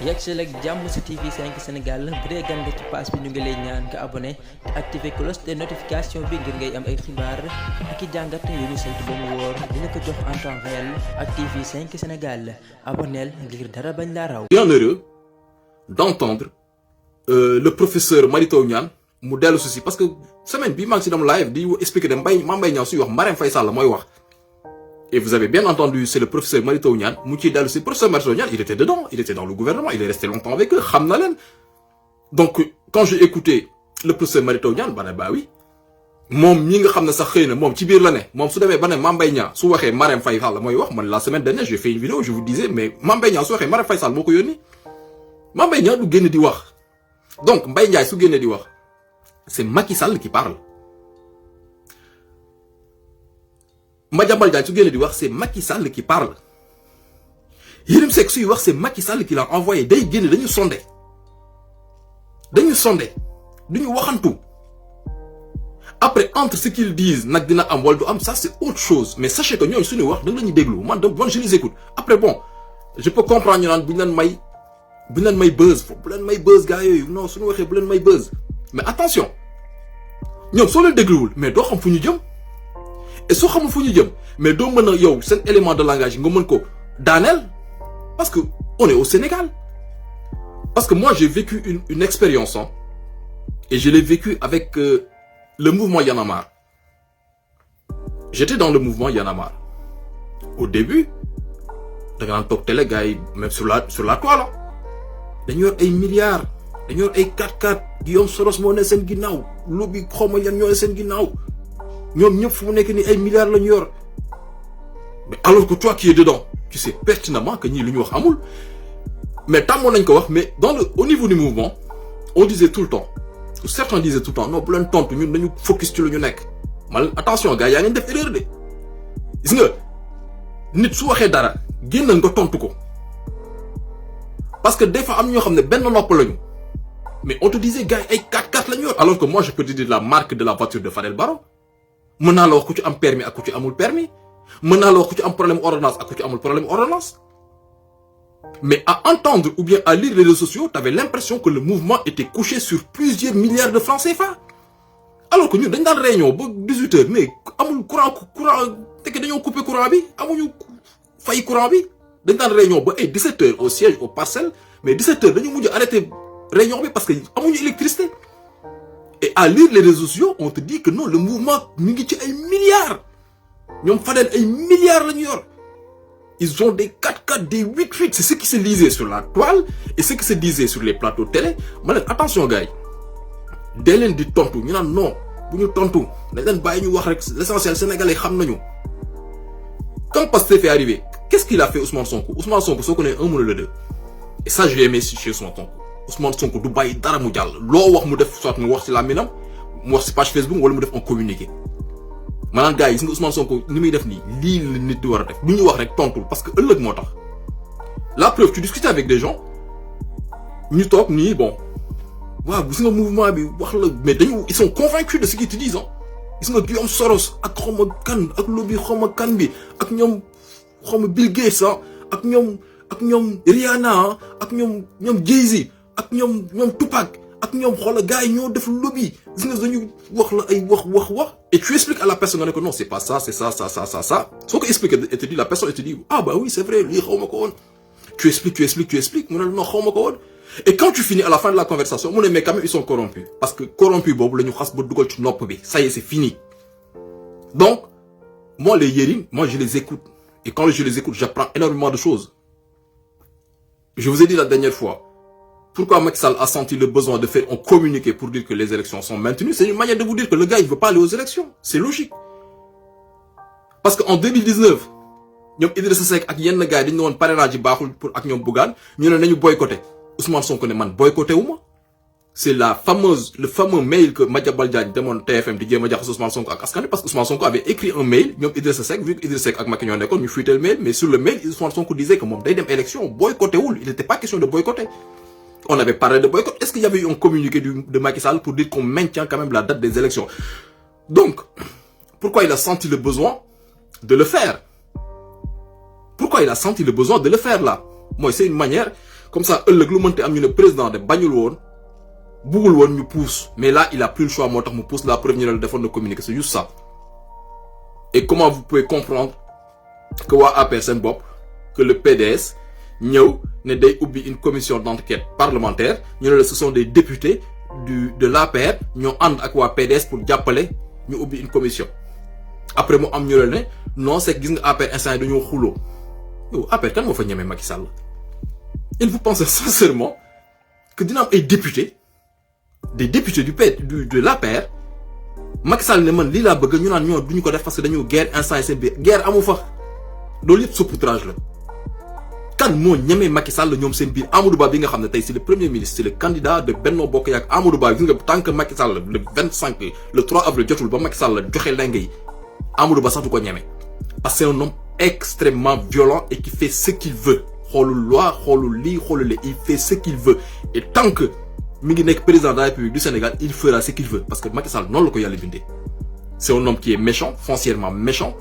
yegsi ak jàmm ci TV5 Sénégal bu dee gan nga ci page bi ñu ngi lay ñaan nga abonné te activer cloche de notification bi ngir ngay am ay xibaar ak i jàngat yu ñu saytu ba mu wóor dina ko jox en temps réel ak TV5 Sénégal abonneel ngir dara bañ laa raw. Bien heureux d'entendre le professeur Mary Teuw Niane mu dellu si parce que semaine bi maa ngi si dem live di expliquer de Mame Mbaye Niang suy wax Marème Faye Sall mooy wax. Et vous avez bien entendu, c'est le professeur Mary Teuw Niane mu ciy dellu si. Professeur Mary Teuw Niane, il était dedans, il était dans le gouvernement, il est resté longtemps avec eux, xam na leen. Donc quand j'ai écouté le professeur Mary Teuw Niane ba ne bah oui moom ñi nga xam ne sax xëy na moom ci biir la ne moom su demee ba ne Mame Mbaye Niang su waxee Marème Faye Sall mooy wax man la semaine dernière j'ai fait une vidéo je vous disais mais Mame Mbaye Niang su waxee Marème Faye Sall moo ko yónni Mame Mbaye Niang du génn di wax. Donc Mbaye Ndiaye su génnee di wax c'est Macky Sall qui parle. Madiambal Diagne su génne di wax c'est Macky Sall qui parle. Yérim Seck suy wax c'est Macky Sall qui l'a envoyé day génne dañu sondé duñu waxantu. Après entre ce qu'ils disent nag dina am wala du am ça c'est autre chose mais sachez que ñooñu suñuy wax da nga la ñuy déglu man je les écoute. Après bon je peux comprendre ñu naan bu ñu leen may buzz bu leen may buzz gars yooyu non suñu waxee bu leen may buzz mais attention ñoom soo leen dégluwul mais doo xam fu ñu jëm. Et soo xamul fu ñu jëm mais doo mën a yow seen élément de langage nga mën ko daaneel parce que on est au Sénégal. Parce que moi j'ai vécu une expérience et je l'ai vécu avec le mouvement Y en a marre. J'étais dans le mouvement Y en a marre. Au début da nga naan toog télé gars yi même sur la toile dañu yor ay milliards dañu yor ay 4x4 Guillaume Soros moo ne seen ginnaaw lobby xaw ma yan ñoo ne seen ginnaaw. ñoom ñëpp fu mu nekk ni ay milliards la ñu yor mais alors que toi qui es dedans tu sais pertinemment que ñii lu ñu wax amul mais tàmmoon nañ ko wax mais au niveau du mouvement on disait tout le temps certains disaient tout le temps non bu leen tontu ñun dañu focus ci lu ñu nekk man attention gars yaa ngeen def erreur de gis nga nit su waxee dara génnal nga tontu ko parce que des fois am ñoo xam ne benn nopp lañu mais on te disait gars yi ay 4x4 la ñu yor alors que moi je peux te dire la marque de la voiture de Fadel Barro. Mën naa la wax ku ci am permis ak ku ci amul permis mën naa la wax ku ci am problème ordonnance ak ku ci amul problème ordonnance mais à entendre ou bien à lire les réseaux sociaux t'avais l'impression que le mouvement était couché sur plusieurs milliards de francs CFA alors que ñun dañ daan réunion ba 18h mais amul courant tekk dañoo couper courant bi amuñu fay courant bi dañ daan réunion ba ay 17h au siège aux Parcelles mais 17h dañu mujj arrêter réunion bi parce que amuñu électricité. Et à lire les réseaux sociaux, on te dit que non, le mouvement, mi ngi ci ay milliards. Ñoom Fadel ay milliards la ñu yor. Ils ont des 4x4, des 8x8. C'est ce qui se lisait sur la toile et ce qui se disait sur les plateaux télé. Ma leen attention gars yi. Dee leen di tontu ñu naan non bu ñu tontu dañ leen bàyyi ñu wax rek l'essentiel sénégalais xam nañu. Quand Pastef est arrivé, qu'est-ce qu'il a fait Ousmane Sonko? Ousmane Sonko soo ko nee un mënul le deux. Et ça je l'ai aimé chez Ousmane Sonko. Ousmane Sonko du bàyyi dara mu jàll loo wax mu def soit mu wax ci làmmiñam mu wax ci page Facebook wala mu def un communiqué maanaam gars yi gis nga Ousmane Sonko ni muy def nii lii la nit di war a def lu ñu wax rek tontul parce que ëllëg moo tax. La preuve tu discutes avec des gens ñu toog nii bon waaw gis nga mouvement bi wax la mais ils sont convaincus de ce qu'ils te disent gis nga Guillaume Soros ak xawma kan ak lobby xawma kan bi ak ñoom xawma Bill Gates ak ñoom Rihanna ak ñoom Jay-Z ak ñoom Tupac ak ñoom xoola gars yi ñoo def lobby gis nga dañu wax la ay wax et tu expliques à la personne nga ne ko non c'est pas ça c'est ça soo ko expliquer et te dit la personne et te dit ah bah oui c'est vrai lii xaw ma ko woon tu expliques mu ne non xaw ma ko woon et quand tu finis à la fin de la conversation mu ne mais quand même ils sont corrompus parce que corrompus boobu la ñu xas ba dugal ci nopp bi ça y est c'est fini. Donc moi les Yérim moi je les écoute et quand je les écoute j'apprends énormément de choses. Je vous ai dit la dernière fois pourquoi Macky Sall a senti le besoin de faire un communiqué pour dire que les élections sont maintenues. C'est une manière de vous dire que le gars il veut pas aller aux élections. C'est logique. Parce que en 2019 ñoom Idrissa Seck ak yenn gars yi dañu ne woon parrainage yi baaxul pour ak ñoom Bougane ñu ne nañu boycotté Ousmane Sonko ne man boycotté wu ma. C'est le fameux mail que Madiambal Diagne demoon TFM di jéem a jaxase Ousmane Sonko ak askan wi parce que Ousmane Sonko avait écrit un mail ñoom Idrissa Seck vu que Idrissa Seck ak Macky ñoo nekkoon ñu fuité le mail mais sur le mail Ousmane Sonko disait que moom day dem élection boycotté wul il n'était pas question de boycotter. On avait parlé de boycott. Est-ce qu'il y avait eu un communiqué de Macky Sall pour dire qu'on maintient quand même la date des élections? Donc pourquoi il a senti le besoin de le faire? Pourquoi il a senti le besoin de le faire là? Moi c'est une manière comme ça ëllëg lu mënti am ñu ne président de bañul woon bugul woon ñu pousse mais là il a plus le choix moo tax mu pousse la preuve ñu ne la defoon na communiqué c'est juste ça. Et comment vous pouvez comprendre que waa APR seen bopp que le PDS ñëw ne day ubbi une commission d'enquête parlementaire ñu ne la ce sont des députés de l'APR ñoo ànd ak waa PDS pour jàppale ñu ubbi une commission après mu am ñu la ne non c'est que gis nga APR instant yi dañoo xuloo yow APR kan moo fa ñemee Macky Sall il vous pensez sincèrement que dina am ay députés des députés de l'APR Macky Sall ne man lii laa bëgg ñu naan ñoo duñu ko def parce que dañoo guerre instant yi seen biir guerre amu fa loolu yëpp saupoudrage la kan moo ñemee Macky Sall ñoom seen biir Amadou Ba bi nga xam ne tey c'est le premier ministre c'est le candidat de Benno Bokk Yaakaar Amadou Ba gis nga tant que Macky Sall le 3 avril jotul ba Macky Sall joxe lenge yi Amadou Ba sax du ko ñemee parce que c'est un homme extrêmement violent et qui fait ce qu'il veut xoolul loi xoolul lii xoolul li il fait ce qu'il veut et tant que mi ngi nekk président de la République du Sénégal il fera ce qu'il veut parce que Macky Sall noonu la ko yàlla bindee c'est un homme qui est méchant foncièrement méchant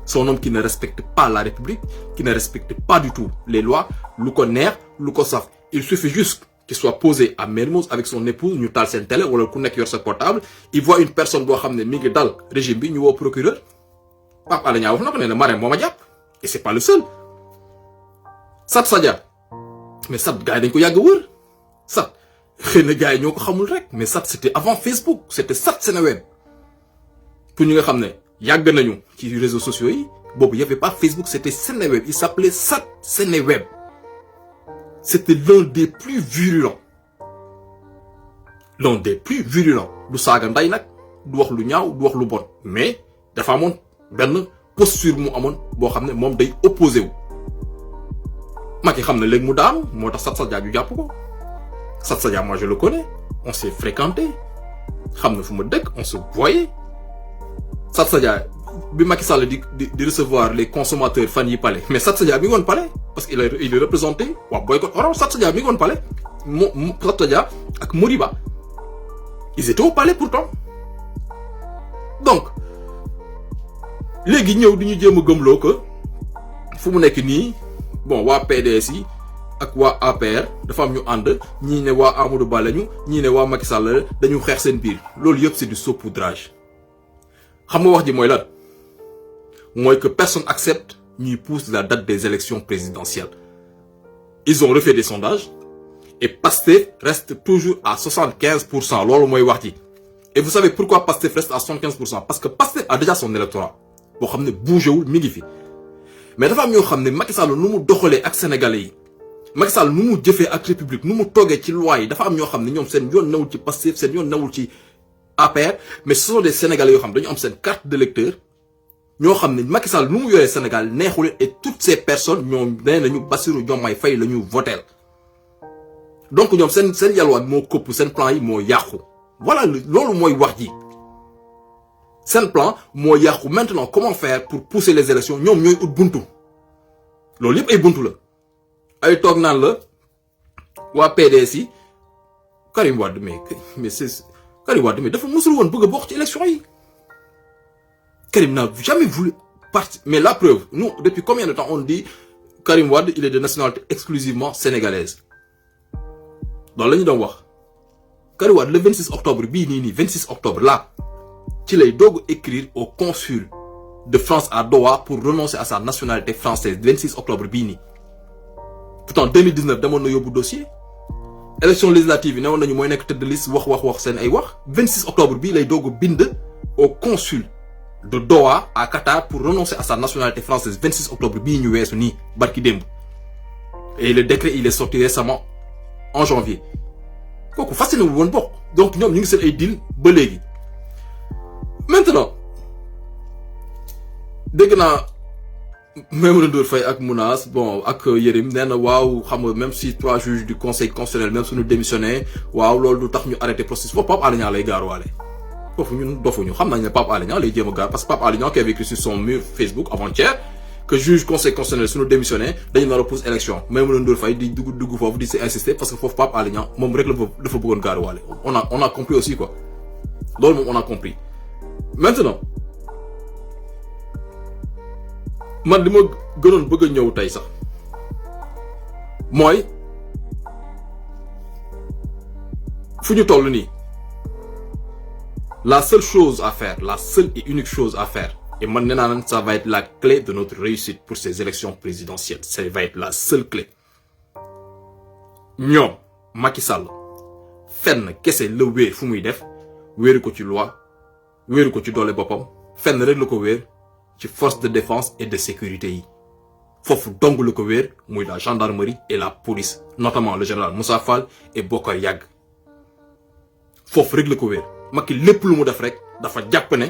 c'est un homme qui ne respecte pas la République qui ne respecte pas du tout les lois lu ko neex lu ko saf il suffit juste qu'il soit posé à Mermoz avec son épouse ñu taal seen télé wala ku nekk yor sa portable il voit une personne boo xam ne mi ngi dal régime bi ñu woo procureur Pape Alé Niang wax na ko ne Marème moo ma jàpp et c'est pas le seul Sat Sadia mais Sat gars yi dañ ko yàgg wër Sat xëy na gars yi ñoo ko xamul rek mais Sat c'était avant Facebook c'était Sat Seneweb pour ñi nga xam ne yàgg nañu ci réseaux sociaux yi boobu y avait pas Facebook c'était Seneweb il s'appelait Sat Seneweb c'était l'un des plus virulents du saaga nday nag du wax lu ñaaw du wax lu bon mais dafa amoon benn posture mu amoon boo xam ne moom day opposé wu Macky xam ne léegi mu daanu moo tax Sat Sadia ju jàpp ko Sat Sadia moi je le connais on s'est fréquenté xam na fu ma dëkk on se voyait Sat Sadia bi Macky Sall di recevoir les consommateurs fan yi palais mais Sat Sadia mi ngi woon palais parce que il est représenté waa boycott orange Sat Sadia mi ngi woon palais Sat Sadia ak Moriba ils étaient au palais pourtant donc léegi ñëw di ñu jéem a gëmloo que fu mu nekk nii bon waa PDS yi ak waa APR dafa am ñu ànd ñii ne waa Amadou Ba lañu ñii ne waa Macky Sall dañu xeex seen biir loolu yëpp c'est du saupoudrage xam nga wax ji mooy lan mooy que personne accepte ñuy pousse la date des élections présidentielles ils ont refait des sondages et Pastef reste toujours à 75% loolu mooy wax ji et vous savez pourquoi Pastef reste à 75% parce que Pastef a déjà son électorat boo xam ne bougé wul mi ngi fi mais dafa am ñoo xam ne Macky Sall nu mu doxalee ak sénégalais yi Macky Sall nu mu jëfee ak république nu mu toogee ci loi yi dafa am ñoo xam ne ñoom seen yoon newul ci Pastef seen yoon newul ci APR mais ce sont des sénégalais yoo xam dañu am seen carte d'électeur ñoo xam ne Macky Sall nu mu yoree Sénégal neexul et toutes ces personnes ñoom nee nañu Bassirou Diomaye Faye la ñu voteel donc ñoom seen yalwaan moo këpp seen plan yi moo yàqu voilà loolu mooy wax ji seen plan moo yàqu maintenant comment faire pour pousser les élections ñoom ñooy ut buntu loolu yëpp ay buntu la ay toog naan la waa PDS yi Karim Wade mais dafa musul woon bëgg a bokk ci élection yi Karim n'a jamais voulu partir mais la preuve nous depuis combien de temps on dit Karim Wade il est de nationalité exclusivement sénégalaise loolu la ñu doon wax Karim Wade le 26 octobre bii nii 26 octobre là ci lay doog écrire au consul de France à Doha pour renoncer à sa nationalité française 26 octobre bii nii pourtant 2019 demoon na yóbbu dossier élection législative yi newoon nañu mooy nekk tête de liste wax seen ay wax 26 octobre bii lay doog bind au consul de Doha à Qatar pour renoncer à sa nationalité française 26 octobre bii ñu weesu nii barki démb et le décret il est sorti récemment en janvier kooku fasciné wu woon bokk donc ñoom ñu ngi seen ay deal ba léegi maintenant dégg naa Maïmouna Ndour Faye ak Mounas bon ak Yérim nee na waaw xam nga même si 3 juges du conseil constitutionnel même suñu démissionné waaw loolu du tax ñu arrêté processus foofu Pape Alé Niang lay gaaruwaale foofu ñun dofuñu xam nañ ne Pape Alé Niang lay jéem a gaar parce que Pape Alé Niang qui avait écrit sur son mur Facebook avant-hier que juge conseil constitutionnel suñu démissionné dañu nar a pousse élection Maïmouna Ndour Faye di dugg foofu di si insister parce que foofu Pape Alé Niang moom rek la dafa bëggoon gaaruwaale on a compris aussi quoi loolu moom on a compris maintenant man li ma gënoon bëgg a ñëw tey sax mooy fu ñu toll nii la seule chose à faire, la seule et unique chose à faire, et maintenant ça va être la clé de notre réussite pour ces élections présidentielles, ça va être la seule clé. ñoom Macky Sall fenn kese la wéer fu muy def wéeru ko ci loi wéeru ko ci doole boppam fenn rek la ko wéer ci force de défense et de sécurité yi foofu dong la ko wéer muy la gendarmerie et la police, notamment le général Moussa Fall et Bokar Yàgg foofu rek la ko wéer. Macky lépp lu mu def rek dafa jàpp ne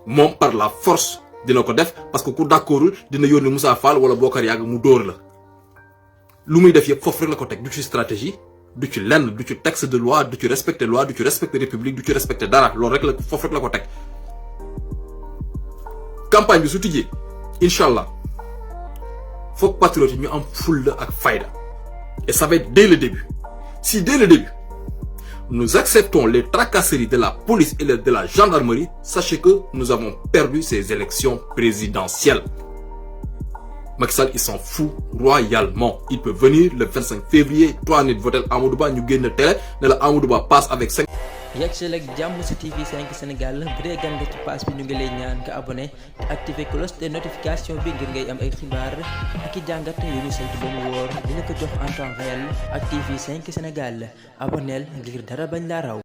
moom par la force dina ko def parce que ku d'accordul dina yónni Moussa Fall wala Bokar Yàgg mu dóor la lu muy def yëpp foofu rek la ko teg du ci stratégie du ci lenn du ci texte de loi du ci respecter loi du ci respecter république du ci respecter dara loolu rek la foofu rek la ko teg. campagne bi su tijjee incha allah foog patriote yi ñu am fulla ak fayda et ça va être dès le début. Si dès le début nous acceptons les tracasseries de la police et de la gendarmerie, sachez que nous avons perdu ces élections présidentielles. Macky Sall, il s'en fout royalement. Il peut venir le 25 février, 3 nit voter Amadou Ba, ñu génn télé ne la Amadou Ba passe avec 5. yegsi ak jàmm ci TV5 Sénégal bu dee gan nga ci page bi ñu ngi lay ñaan nga abonné te activer cloche de notification bi ngir ngay am ay xibaar ak i jàngat yu ñu saytu ba mu wóor dina ko jox en temps réel ak TV5 Sénégal abonneel ngir dara bañ laa raw.